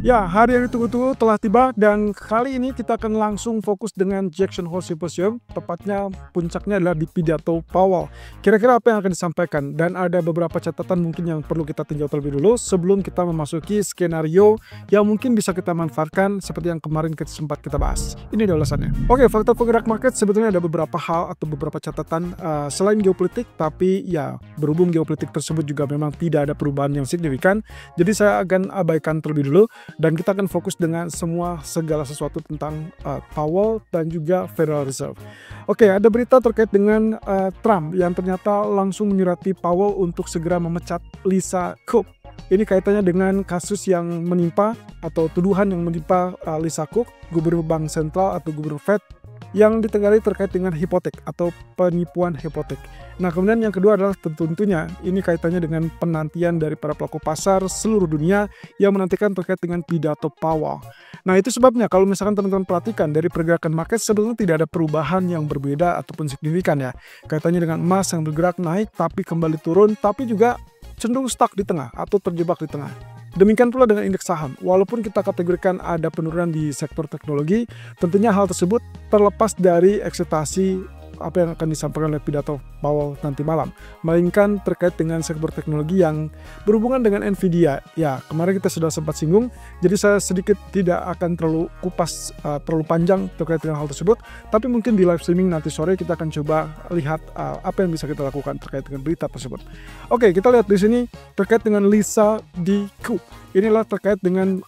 Ya, hari yang ditunggu-tunggu telah tiba dan kali ini kita akan langsung fokus dengan Jackson Hole Symposium, tepatnya puncaknya adalah di pidato Powell. Kira-kira apa yang akan disampaikan? Dan ada beberapa catatan mungkin yang perlu kita tinjau terlebih dulu sebelum kita memasuki skenario yang mungkin bisa kita manfaatkan seperti yang kemarin sempat kita bahas. Ini adalah alasannya. Oke, faktor penggerak market sebetulnya ada beberapa hal atau beberapa catatan selain geopolitik, tapi ya berhubung geopolitik tersebut juga memang tidak ada perubahan yang signifikan, jadi saya akan abaikan terlebih dulu. Dan kita akan fokus dengan segala sesuatu tentang Powell dan juga Federal Reserve. Oke, ada berita terkait dengan Trump yang ternyata langsung menyurati Powell untuk segera memecat Lisa Cook. Ini kaitannya dengan kasus yang menimpa atau tuduhan yang menimpa Lisa Cook, gubernur bank sentral atau gubernur Fed, yang ditengarai terkait dengan hipotek atau penipuan hipotek. Nah, kemudian yang kedua adalah tentunya ini kaitannya dengan penantian dari para pelaku pasar seluruh dunia yang menantikan terkait dengan pidato Powell. Nah, itu sebabnya kalau misalkan teman-teman perhatikan dari pergerakan market sebetulnya tidak ada perubahan yang berbeda ataupun signifikan ya. Kaitannya dengan emas yang bergerak naik tapi kembali turun, tapi juga cenderung stuck di tengah atau terjebak di tengah. Demikian pula dengan indeks saham. Walaupun kita kategorikan ada penurunan di sektor teknologi, tentunya hal tersebut terlepas dari ekspektasi apa yang akan disampaikan oleh pidato Powell nanti malam, melainkan terkait dengan sektor teknologi yang berhubungan dengan Nvidia. Ya, kemarin kita sudah sempat singgung, jadi saya sedikit tidak akan terlalu kupas terlalu panjang terkait dengan hal tersebut, tapi mungkin di live streaming nanti sore kita akan coba lihat apa yang bisa kita lakukan terkait dengan berita tersebut. Oke, kita lihat di sini terkait dengan Lisa D. Cook. Inilah terkait dengan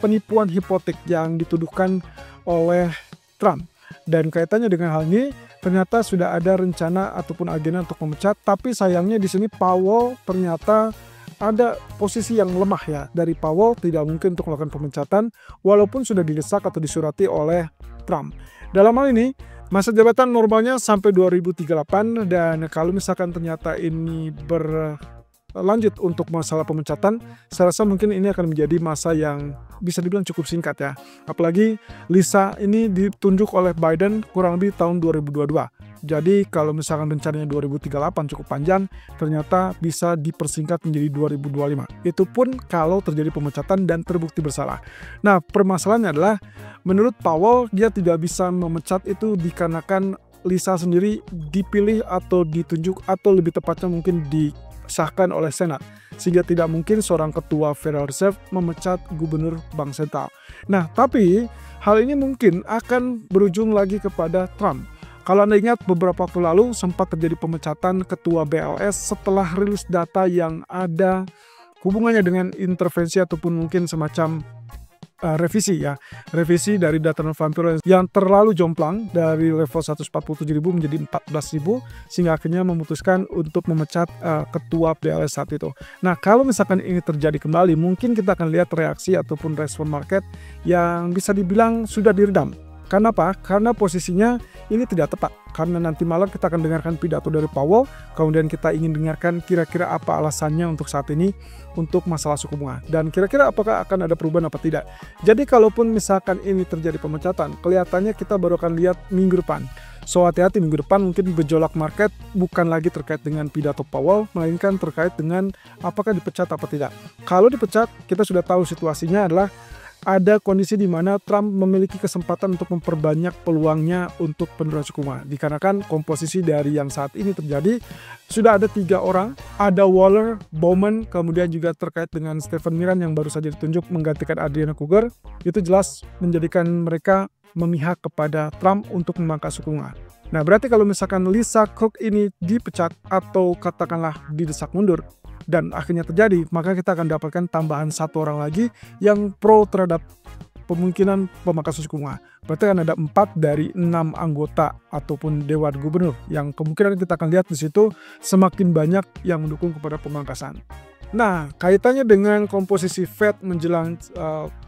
penipuan hipotek yang dituduhkan oleh Trump. Dan kaitannya dengan hal ini, ternyata sudah ada rencana ataupun agenda untuk memecat, tapi sayangnya di sini Powell ternyata ada posisi yang lemah ya. Dari Powell tidak mungkin untuk melakukan pemecatan walaupun sudah didesak atau disurati oleh Trump. Dalam hal ini, masa jabatan normalnya sampai 2038 dan kalau misalkan ternyata ini berlanjut untuk masalah pemecatan, saya rasa mungkin ini akan menjadi masa yang bisa dibilang cukup singkat ya. Apalagi Lisa ini ditunjuk oleh Biden kurang lebih tahun 2022. Jadi kalau misalkan rencananya 2038 cukup panjang, ternyata bisa dipersingkat menjadi 2025. Itu pun kalau terjadi pemecatan dan terbukti bersalah. Nah, permasalahannya adalah menurut Powell dia tidak bisa memecat itu dikarenakan Lisa sendiri dipilih atau ditunjuk atau lebih tepatnya mungkin disahkan oleh Senat. Sehingga tidak mungkin seorang ketua Federal Reserve memecat gubernur bank sentral. Nah, tapi hal ini mungkin akan berujung lagi kepada Trump. Kalau Anda ingat beberapa waktu lalu sempat terjadi pemecatan ketua BLS setelah rilis data yang ada hubungannya dengan intervensi ataupun mungkin semacam revisi dari data non-farm yang terlalu jomplang dari level 147.000 menjadi 14.000 sehingga akhirnya memutuskan untuk memecat ketua BLS saat itu. Nah, kalau misalkan ini terjadi kembali, mungkin kita akan lihat reaksi ataupun respon market yang bisa dibilang sudah diredam. Karena apa? Karena posisinya ini tidak tepat. Karena nanti malam kita akan dengarkan pidato dari Powell, kemudian kita ingin dengarkan kira-kira apa alasannya untuk saat ini untuk masalah suku bunga. Dan kira-kira apakah akan ada perubahan apa tidak. Jadi kalaupun misalkan ini terjadi pemecatan, kelihatannya kita baru akan lihat minggu depan. So hati-hati minggu depan mungkin gejolak market bukan lagi terkait dengan pidato Powell, melainkan terkait dengan apakah dipecat apa tidak. Kalau dipecat, kita sudah tahu situasinya adalah ada kondisi di mana Trump memiliki kesempatan untuk memperbanyak peluangnya untuk penurunan suku bunga. Dikarenakan komposisi dari yang saat ini terjadi, sudah ada 3 orang, ada Waller, Bowman, kemudian juga terkait dengan Stephen Miran yang baru saja ditunjuk menggantikan Adriana Kruger, itu jelas menjadikan mereka memihak kepada Trump untuk memangkas suku bunga. Nah, berarti kalau misalkan Lisa Cook ini dipecat atau katakanlah didesak mundur, dan akhirnya terjadi, maka kita akan dapatkan tambahan 1 orang lagi yang pro terhadap kemungkinan pemangkasan suku bunga. Berarti kan ada 4 dari 6 anggota ataupun Dewan Gubernur yang kemungkinan kita akan lihat di situ semakin banyak yang mendukung kepada pemangkasan. Nah, kaitannya dengan komposisi Fed menjelang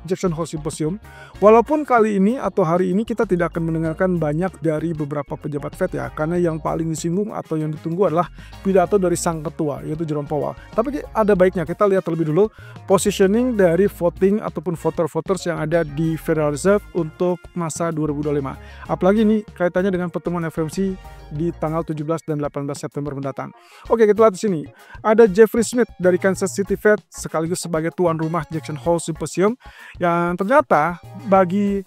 Jackson Hole Symposium, walaupun kali ini atau hari ini kita tidak akan mendengarkan banyak dari beberapa pejabat Fed ya, karena yang paling disinggung atau yang ditunggu adalah pidato dari sang ketua, yaitu Jerome Powell. Tapi ada baiknya kita lihat terlebih dulu positioning dari voting ataupun voter-voters yang ada di Federal Reserve untuk masa 2025. Apalagi ini kaitannya dengan pertemuan FOMC di tanggal 17 dan 18 September mendatang. Oke, kita lihat di sini. Ada Jeffrey Smith dari Kansas Kansas City Fed sekaligus sebagai tuan rumah Jackson Hole Symposium, yang ternyata bagi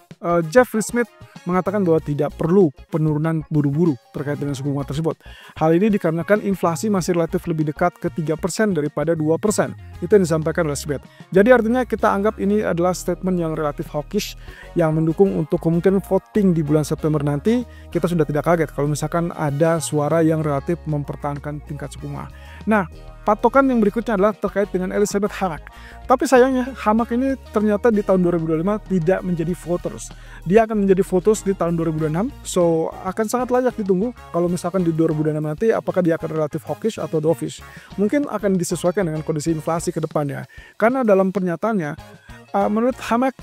Jeffrey Smith mengatakan bahwa tidak perlu penurunan buru-buru terkait dengan suku bunga tersebut. Hal ini dikarenakan inflasi masih relatif lebih dekat ke 3% daripada 2%. Itu yang disampaikan oleh Smith. Jadi artinya kita anggap ini adalah statement yang relatif hawkish yang mendukung untuk kemungkinan voting di bulan September nanti. Kita sudah tidak kaget kalau misalkan ada suara yang relatif mempertahankan tingkat suku bunga. Nah, patokan yang berikutnya adalah terkait dengan Elizabeth Hammack. Tapi sayangnya Hammack ini ternyata di tahun 2025 tidak menjadi voters. Dia akan menjadi voters di tahun 2026. So akan sangat layak ditunggu kalau misalkan di 2026 nanti apakah dia akan relatif hawkish atau dovish. Mungkin akan disesuaikan dengan kondisi inflasi ke depannya. Karena dalam pernyataannya menurut Hammack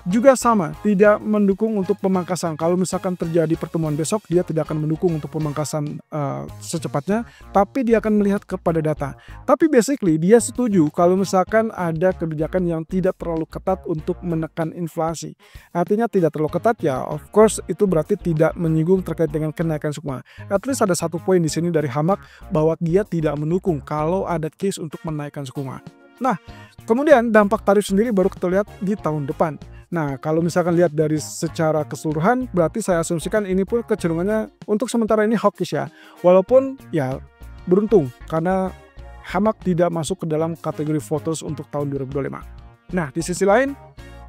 juga sama, tidak mendukung untuk pemangkasan. Kalau misalkan terjadi pertemuan besok, dia tidak akan mendukung untuk pemangkasan secepatnya, tapi dia akan melihat kepada data. Tapi basically dia setuju kalau misalkan ada kebijakan yang tidak terlalu ketat untuk menekan inflasi. Artinya tidak terlalu ketat ya, of course itu berarti tidak menyinggung terkait dengan kenaikan suku bunga. At least ada satu poin di sini dari Hammack bahwa dia tidak mendukung kalau ada case untuk menaikkan suku bunga. Nah, kemudian dampak tarif sendiri baru kita lihat di tahun depan. Nah, kalau misalkan lihat dari secara keseluruhan, berarti saya asumsikan ini pun kecenderungannya untuk sementara ini hawkish ya. Walaupun ya beruntung karena Hammack tidak masuk ke dalam kategori voters untuk tahun 2025. Nah, di sisi lain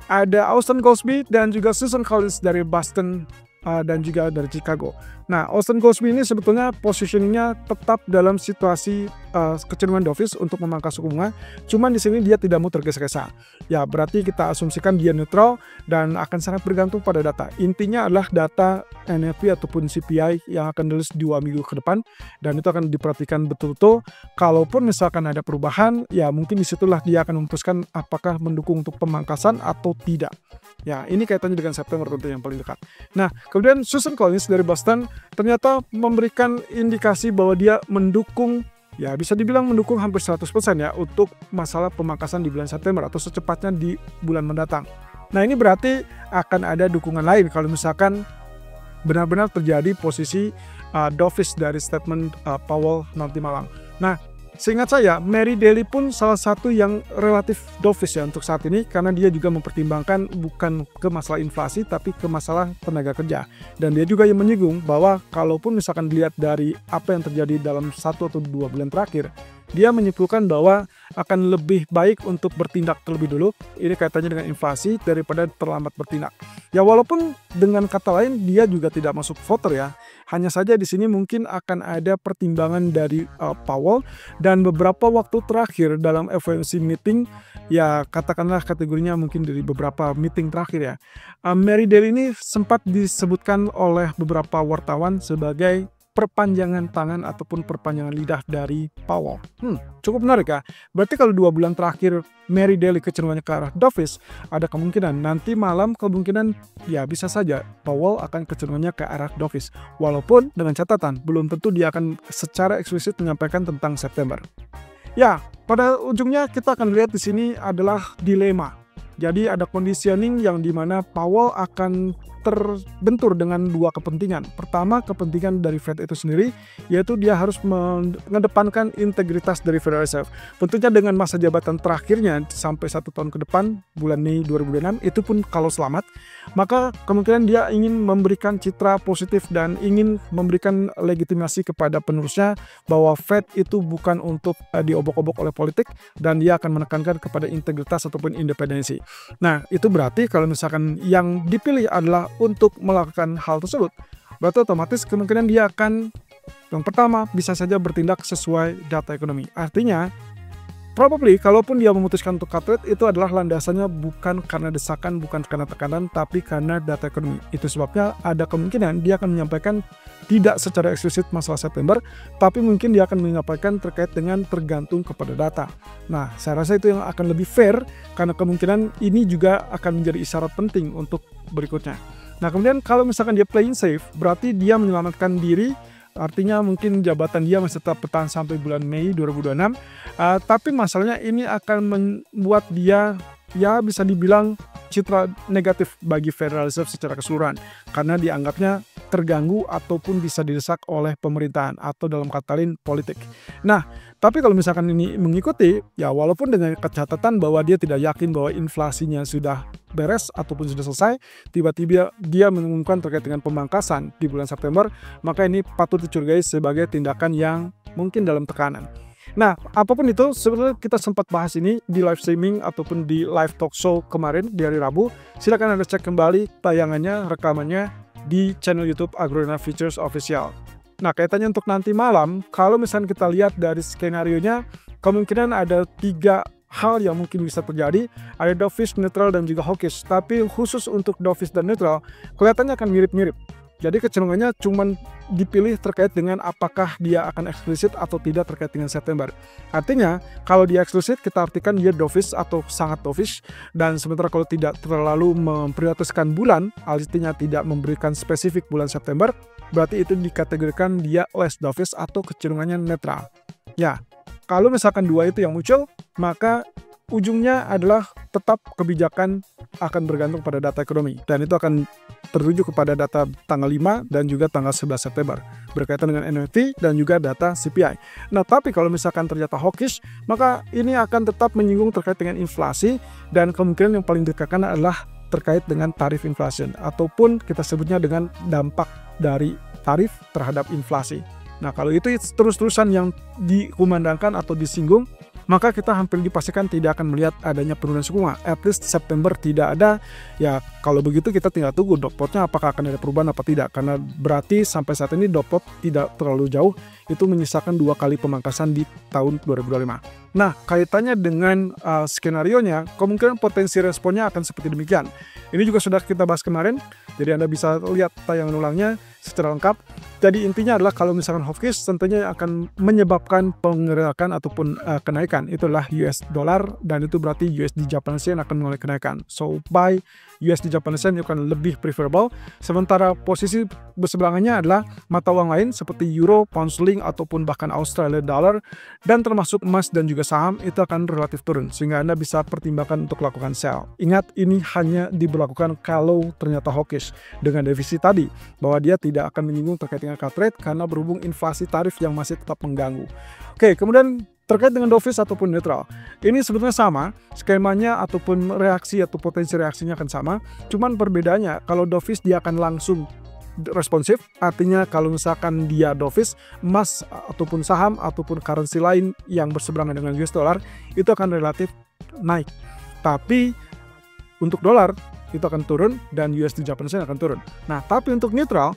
ada Austan Goolsbee dan juga Susan Collins dari Boston dan juga dari Chicago. Nah, Austan Goolsbee ini sebetulnya positioningnya tetap dalam situasi kecenderungan dovish untuk memangkas suku bunga. Cuman di sini dia tidak mau tergesa-gesa. Ya, berarti kita asumsikan dia netral dan akan sangat bergantung pada data. Intinya adalah data NFP ataupun CPI yang akan rilis 2 minggu ke depan dan itu akan diperhatikan betul-betul. Kalaupun misalkan ada perubahan, ya mungkin disitulah dia akan memutuskan apakah mendukung untuk pemangkasan atau tidak. Ya, ini kaitannya dengan September tentu yang paling dekat. Nah, kemudian Susan Collins dari Boston ternyata memberikan indikasi bahwa dia mendukung, ya bisa dibilang mendukung hampir 100% ya untuk masalah pemangkasan di bulan September atau secepatnya di bulan mendatang. Nah, ini berarti akan ada dukungan lain kalau misalkan benar-benar terjadi posisi dovish dari statement Powell nanti malam. Nah, seingat saya, Mary Daly pun salah satu yang relatif dovish ya untuk saat ini karena dia juga mempertimbangkan bukan ke masalah inflasi tapi ke masalah tenaga kerja. Dan dia juga yang menyinggung bahwa kalaupun misalkan dilihat dari apa yang terjadi dalam 1 atau 2 bulan terakhir, dia menyimpulkan bahwa akan lebih baik untuk bertindak terlebih dulu, ini kaitannya dengan inflasi, daripada terlambat bertindak. Ya walaupun dengan kata lain dia juga tidak masuk voter ya, hanya saja di sini mungkin akan ada pertimbangan dari Powell dan beberapa waktu terakhir dalam FOMC meeting, ya katakanlah kategorinya mungkin dari beberapa meeting terakhir ya. Mary Daly ini sempat disebutkan oleh beberapa wartawan sebagai perpanjangan tangan ataupun perpanjangan lidah dari Powell. Cukup menarik ya. Berarti kalau 2 bulan terakhir Mary Daly kecenderungannya ke arah dovish, ada kemungkinan nanti malam kemungkinan ya bisa saja Powell akan kecenderungannya ke arah dovish. Walaupun dengan catatan belum tentu dia akan secara eksplisit menyampaikan tentang September. Ya, pada ujungnya kita akan lihat di sini adalah dilema. Jadi ada conditioning yang dimana Powell akan terbentur dengan 2 kepentingan. Pertama, kepentingan dari Fed itu sendiri, yaitu dia harus mengedepankan integritas dari Federal Reserve. Tentunya dengan masa jabatan terakhirnya sampai 1 tahun ke depan, bulan Mei 2026, itu pun kalau selamat, maka kemungkinan dia ingin memberikan citra positif dan ingin memberikan legitimasi kepada penerusnya bahwa Fed itu bukan untuk diobok-obok oleh politik dan dia akan menekankan kepada integritas ataupun independensi. Nah, itu berarti kalau misalkan yang dipilih adalah untuk melakukan hal tersebut, berarti otomatis kemungkinan dia akan yang pertama bisa saja bertindak sesuai data ekonomi. Artinya probably kalaupun dia memutuskan untuk cut rate, itu adalah landasannya bukan karena desakan, bukan karena tekanan, tapi karena data ekonomi. Itu sebabnya ada kemungkinan dia akan menyampaikan tidak secara eksplisit masalah September, tapi mungkin dia akan menyampaikan terkait dengan tergantung kepada data. Nah, saya rasa itu yang akan lebih fair karena kemungkinan ini juga akan menjadi isyarat penting untuk berikutnya. Nah, kemudian kalau misalkan dia playing safe, berarti dia menyelamatkan diri. Artinya mungkin jabatan dia masih tetap bertahan sampai bulan Mei 2026. Tapi masalahnya ini akan membuat dia ya bisa dibilang citra negatif bagi Federal Reserve secara keseluruhan. Karena dianggapnya terganggu ataupun bisa didesak oleh pemerintahan atau dalam kata lain politik. Nah, tapi kalau misalkan ini mengikuti, ya walaupun dengan catatan bahwa dia tidak yakin bahwa inflasinya sudah beres ataupun sudah selesai, tiba-tiba dia mengumumkan terkait dengan pemangkasan di bulan September, maka ini patut dicurigai sebagai tindakan yang mungkin dalam tekanan. Nah, apapun itu, sebenarnya kita sempat bahas ini di live streaming ataupun di live talk show kemarin di hari Rabu. Silakan Anda cek kembali tayangannya, rekamannya di channel YouTube Agrolina Futures Official. Nah, kaitannya untuk nanti malam, kalau misalnya kita lihat dari skenario-nya, kemungkinan ada 3 hal yang mungkin bisa terjadi. Ada dovish, neutral, dan juga hawkish. Tapi khusus untuk dovish dan neutral, kelihatannya akan mirip-mirip. Jadi kecenderungannya cuma dipilih terkait dengan apakah dia akan eksplisit atau tidak terkait dengan September. Artinya, kalau dia eksplisit, kita artikan dia dovish atau sangat dovish. Dan sementara kalau tidak terlalu memprioritaskan bulan, artinya tidak memberikan spesifik bulan September, berarti itu dikategorikan dia less dovish atau kecenderungannya netral. Ya, kalau misalkan 2 itu yang muncul, maka ujungnya adalah tetap kebijakan akan bergantung pada data ekonomi. Dan itu akan tertuju kepada data tanggal 5 dan juga tanggal 11 September. Berkaitan dengan NFT dan juga data CPI. Nah, tapi kalau misalkan ternyata hawkish, maka ini akan tetap menyinggung terkait dengan inflasi. Dan kemungkinan yang paling ditekankan adalah terkait dengan tarif inflation. Ataupun kita sebutnya dengan dampak dari tarif terhadap inflasi. Nah, kalau itu terus-terusan yang dikumandangkan atau disinggung, maka kita hampir dipastikan tidak akan melihat adanya penurunan suku bunga. At least September tidak ada. Ya, kalau begitu kita tinggal tunggu dot plotnya apakah akan ada perubahan apa tidak. Karena berarti sampai saat ini dot plot tidak terlalu jauh. Itu menyisakan 2 kali pemangkasan di tahun 2025. Nah, kaitannya dengan skenario-nya, kemungkinan potensi responnya akan seperti demikian. Ini juga sudah kita bahas kemarin. Jadi Anda bisa lihat tayangan ulangnya secara lengkap. Jadi intinya adalah kalau misalkan hawkish tentunya akan menyebabkan pengerakan ataupun kenaikan. Itulah US dollar dan itu berarti USD Japanese yen akan mengalami kenaikan. So buy USD Japanese yen akan lebih preferable. Sementara posisi berseberangannya adalah mata uang lain seperti euro, pound sterling ataupun bahkan Australia dollar dan termasuk emas dan juga saham itu akan relatif turun sehingga Anda bisa pertimbangkan untuk lakukan sell. Ingat ini hanya diberlakukan kalau ternyata hawkish dengan defisit tadi bahwa dia tidak akan menyinggung terkait dengan cut rate karena berhubung inflasi tarif yang masih tetap mengganggu. Oke, kemudian terkait dengan dovish ataupun neutral. Ini sebetulnya sama, skemanya ataupun reaksi atau potensi reaksinya akan sama. Cuman perbedaannya kalau dovish dia akan langsung responsif, artinya kalau misalkan dia dovish, emas ataupun saham ataupun currency lain yang berseberangan dengan US dollar itu akan relatif naik. Tapi untuk dolar itu akan turun dan USD Japanese yen akan turun. Nah, tapi untuk neutral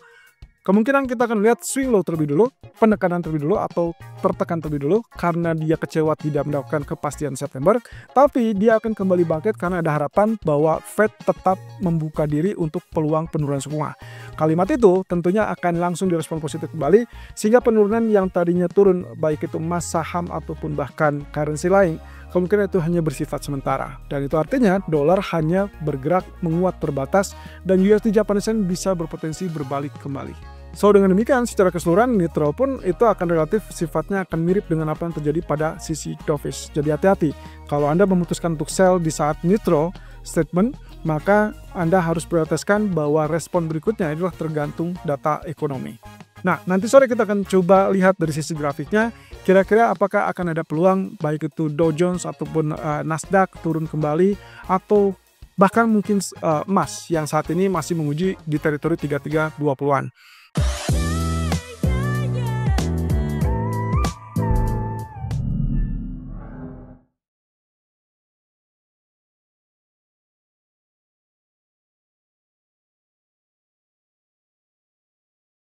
kemungkinan kita akan lihat swing low terlebih dulu, penekanan terlebih dulu atau tertekan terlebih dulu karena dia kecewa tidak mendapatkan kepastian September, tapi dia akan kembali bangkit karena ada harapan bahwa Fed tetap membuka diri untuk peluang penurunan suku bunga. Kalimat itu tentunya akan langsung direspon positif kembali sehingga penurunan yang tadinya turun baik itu emas, saham ataupun bahkan currency lain kemungkinan itu hanya bersifat sementara. Dan itu artinya dolar hanya bergerak menguat terbatas dan USD Japanese yen bisa berpotensi berbalik kembali. So dengan demikian secara keseluruhan neutral pun itu akan relatif sifatnya akan mirip dengan apa yang terjadi pada sisi dovish. Jadi hati-hati kalau Anda memutuskan untuk sell di saat neutral statement, maka Anda harus prioritaskan bahwa respon berikutnya adalah tergantung data ekonomi. Nah, nanti sore kita akan coba lihat dari sisi grafiknya, kira-kira apakah akan ada peluang baik itu Dow Jones ataupun Nasdaq turun kembali atau bahkan mungkin emas yang saat ini masih menguji di teritori 3320-an.